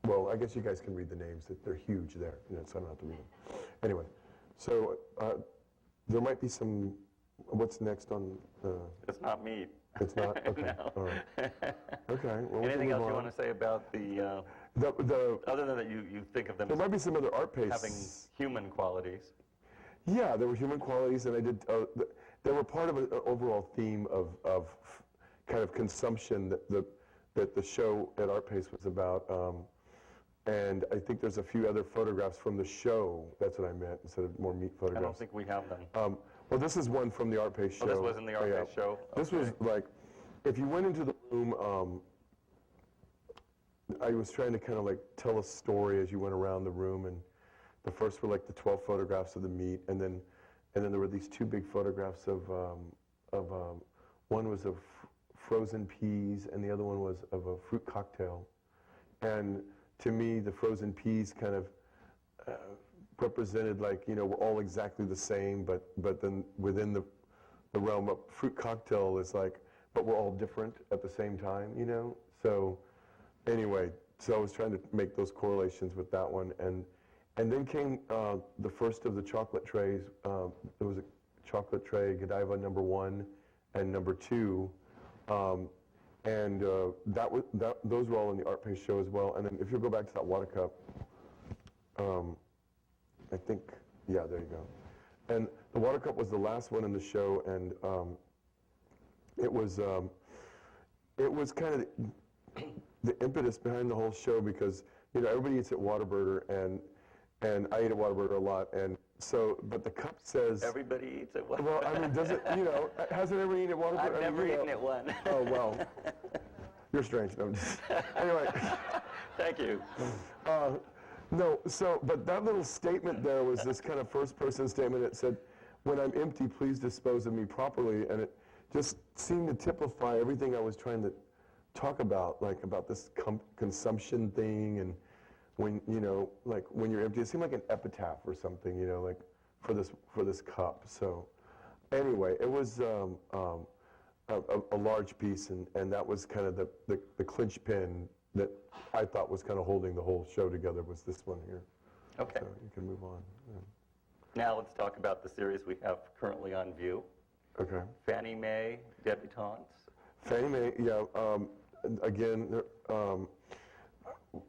well, I guess you guys can read the names. They're huge there, so I don't have to read them. Anyway, so there might be some. What's next on the? It's not meat. It's not? Okay. No. All right. Okay. Well, Anything else you want to say about the other than that you think of them there as might be some other art having paste. human qualities? Yeah, there were human qualities, and I did. They were part of an overall theme of kind of consumption that the show at Art Pace was about. And I think there's a few other photographs from the show. That's what I meant, instead of more meat photographs. I don't think we have them. Well, this is one from the Art Pace show. Oh, this was in the Art Pace show? This was like, if you went into the room, I was trying to kind of like tell a story as you went around the room, and the first were like the 12 photographs of the meat, and then there were these two big photographs of one was of frozen peas, and the other one was of a fruit cocktail. And to me, the frozen peas kind of represented like, we're all exactly the same, but then within the realm of fruit cocktail is like, but we're all different at the same time, So anyway, so I was trying to make those correlations with that one. And then came the first of the chocolate trays. There was a chocolate tray, Godiva #1 and #2. Those were all in the Art Pace show as well. And then if you go back to that water cup, I think, yeah, there you go. And the water cup was the last one in the show, and it was kind of the impetus behind the whole show, because everybody eats at Whataburger, and I eat at Whataburger a lot, and so, but the cup says everybody eats at Whataburger. Well, I mean, does it? Hasn't everybody eaten at Whataburger? I've never eaten at one. Oh well, you're strange. No, anyway. Thank you. No, but that little statement there was this kind of first-person statement. It said, "When I'm empty, please dispose of me properly," and it just seemed to typify everything I was trying to talk about, like about this consumption thing, and when like when you're empty. It seemed like an epitaph or something, like for this cup. So anyway, it was a large piece, and that was kind of the clinch pin that I thought was kind of holding the whole show together, was this one here. Okay. So you can move on. Yeah. Now let's talk about the series we have currently on view. Okay. Fannie Mae Debutantes. Fannie Mae, yeah. Again,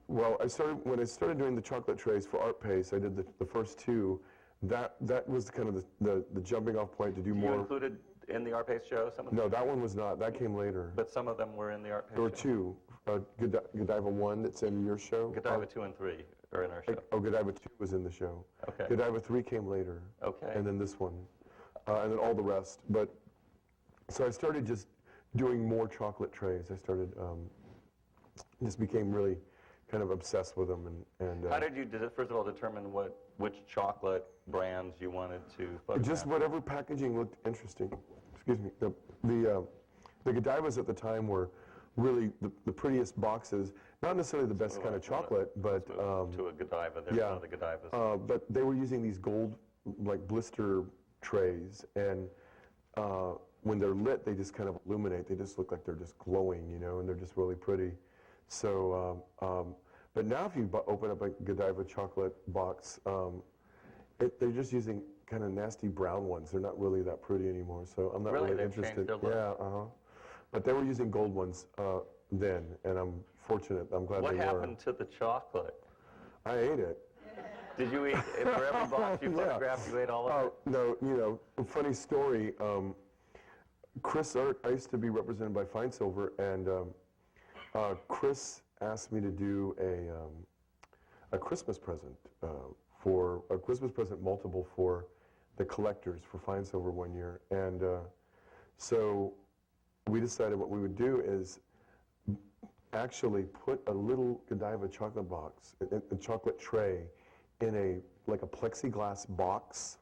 well, when I started doing the chocolate trays for Art Pace, I did the first two. That was kind of the jumping off point to do more. You included in the Art Pace show some of them? No, that one was not. That came later. But some of them were in the Art Pace There were show? two. Godiva 1 that's in your show. Godiva 2 and 3 are in our show. Oh, Godiva 2 was in the show. Okay. Godiva 3 came later. Okay. And then this one. And then all the rest. But so I started just doing more chocolate trays. I started, just became really kind of obsessed with them. And how did you, first of all, determine which chocolate brands you wanted to photograph? Just whatever packaging looked interesting. Excuse me. The Godivas at the time were really the prettiest boxes. Not necessarily the best kind of chocolate, but to a Godiva. There's one of the Godivas. But they were using these gold, like blister trays, and when they're lit, they just kind of illuminate. They just look like they're just glowing, and they're just really pretty. So, but now if you open up a Godiva chocolate box, they're just using kind of nasty brown ones. They're not really that pretty anymore. So I'm not really interested. Changed their look. Yeah, But they were using gold ones then, and I'm fortunate. I'm glad they were. What happened to the chocolate? I ate it. Did you eat, for every box you photographed, you ate all of it? No, a funny story. Chris Art, I used to be represented by Fine Silver, and Chris asked me to do a Christmas present multiple for the collectors for Fine Silver one year. And so we decided what we would do is actually put a little Godiva chocolate box, a chocolate tray, in like a plexiglass box.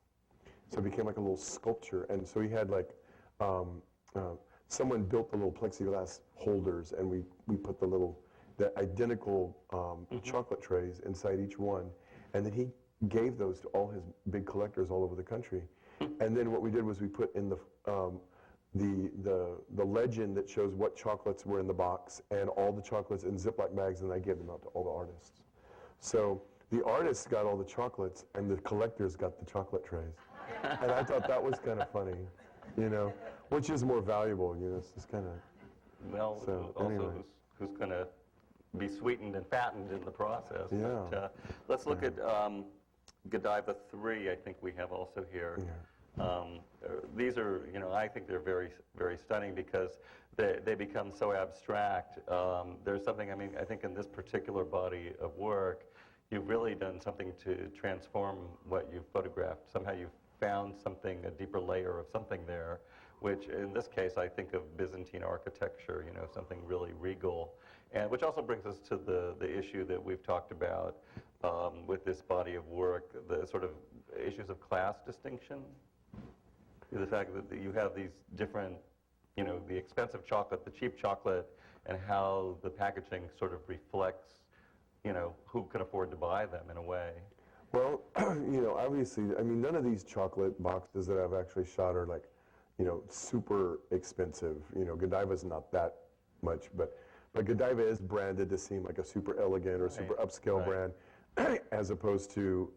So it became like a little sculpture. And so we had like, someone built the little plexiglass holders, and we put the identical chocolate trays inside each one. And then he gave those to all his big collectors all over the country. And then what we did was we put in the legend that shows what chocolates were in the box and all the chocolates in Ziploc bags, and I gave them out to all the artists. So the artists got all the chocolates, and the collectors got the chocolate trays. And I thought that was kind of funny, you know, which is more valuable, you know, it's just kind of, Well, so, also anyway. who's going to be sweetened and fattened in the process. Yeah. But, let's look at Godiva 3, I think we have also here. Yeah. These are, you know, I think they're very, very stunning because they become so abstract. There's something, I mean, I think in this particular body of work, you've really done something to transform what you've photographed. Somehow you've found something, a deeper layer of something there, which in this case I think of Byzantine architecture, you know, something really regal. And which also brings us to the issue that we've talked about with this body of work, the sort of issues of class distinction. The fact that you have these different, you know, the expensive chocolate, the cheap chocolate, and how the packaging sort of reflects, you know, who can afford to buy them in a way. Well, you know, obviously, I mean, none of these chocolate boxes that I've actually shot are like, you know, super expensive. You know, Godiva's not that much, but Godiva is branded to seem like a super elegant or super upscale brand, as opposed to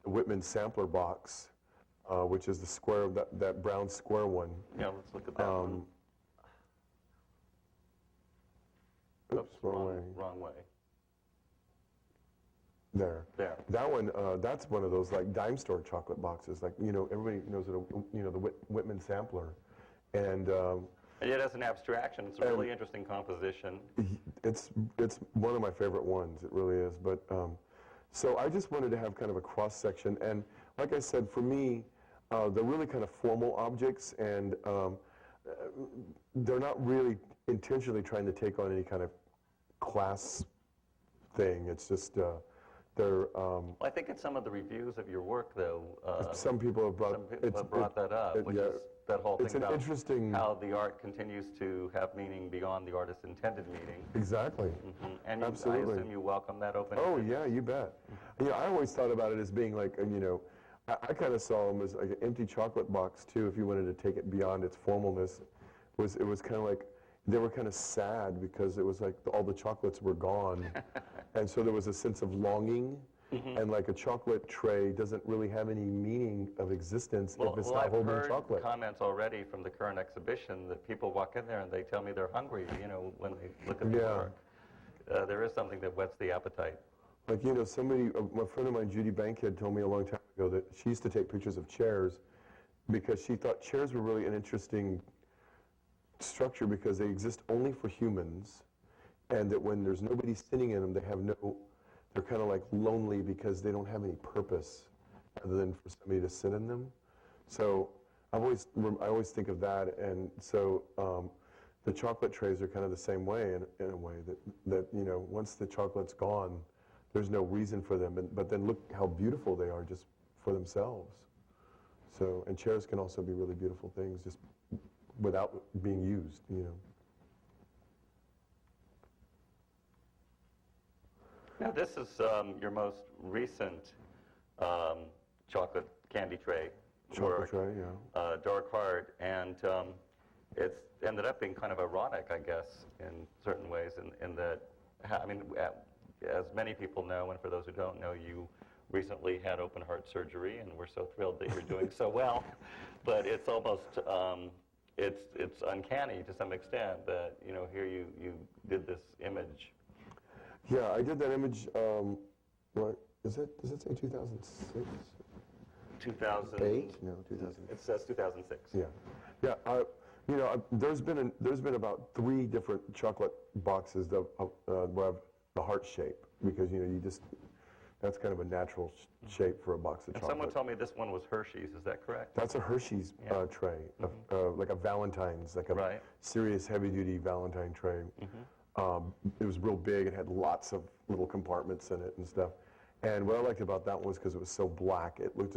the Whitman sampler box, which is the square, that brown square one. Yeah, let's look at that one. Oops, wrong way. There. There. That one, that's one of those like dime store chocolate boxes. Like, you know, everybody knows it, you know, the Whitman sampler. And yet as an abstraction, it's a really interesting composition. it's one of my favorite ones, it really is. But so I just wanted to have kind of a cross section. And like I said, for me, they're really kind of formal objects, and they're not really intentionally trying to take on any kind of class thing. It's just they're. Well, I think in some of the reviews of your work, though, some people have brought, that up, which yeah, is that whole it's thing an about interesting, how the art continues to have meaning beyond the artist's intended meaning. exactly. And Absolutely. I assume you welcome that open. Oh yeah, you bet. You know, I always thought about it as being like, you know, I kind of saw them as like an empty chocolate box too. If you wanted to take it beyond its formalness, it was kind of like they were kind of sad because it was like all the chocolates were gone, and so there was a sense of longing. And like a chocolate tray doesn't really have any meaning of existence if it's not holding I've heard chocolate. comments already from the current exhibition that people walk in there and they tell me they're hungry, you know, when they look at the work. There is something that whets the appetite. Like, you know, a friend of mine, Judy Bankhead, told me a long time ago that she used to take pictures of chairs because she thought chairs were really an interesting structure because they exist only for humans, and that when there's nobody sitting in them, they're kind of like lonely because they don't have any purpose other than for somebody to sit in them. So I always think of that, and so the chocolate trays are kind of the same way in a way that you know, once the chocolate's gone, there's no reason for them, but then look how beautiful they are just for themselves. So, and chairs can also be really beautiful things just without being used, you know. Now, this is your most recent chocolate candy tray Chocolate work, tray, yeah. Dark Heart, and it's ended up being kind of ironic, I guess, in certain ways, in that, I mean, as many people know, and for those who don't know, you recently had open heart surgery, and we're so thrilled that you're doing so well, but it's almost, it's uncanny to some extent that, you know, here you did this image. Yeah, I did that image, what, does it say 2006? 2008? No, 2000. It says 2006. Yeah, yeah. You know, there's been about 3 different chocolate boxes that where I've the heart shape, because you know that's kind of a natural shape for a box of chocolate. Someone told me this one was Hershey's. Is that correct? That's a Hershey's tray, like a Valentine's, like a serious heavy-duty Valentine tray. It was real big. It had lots of little compartments in it and stuff. And what I liked about that one was because it was so black. It looked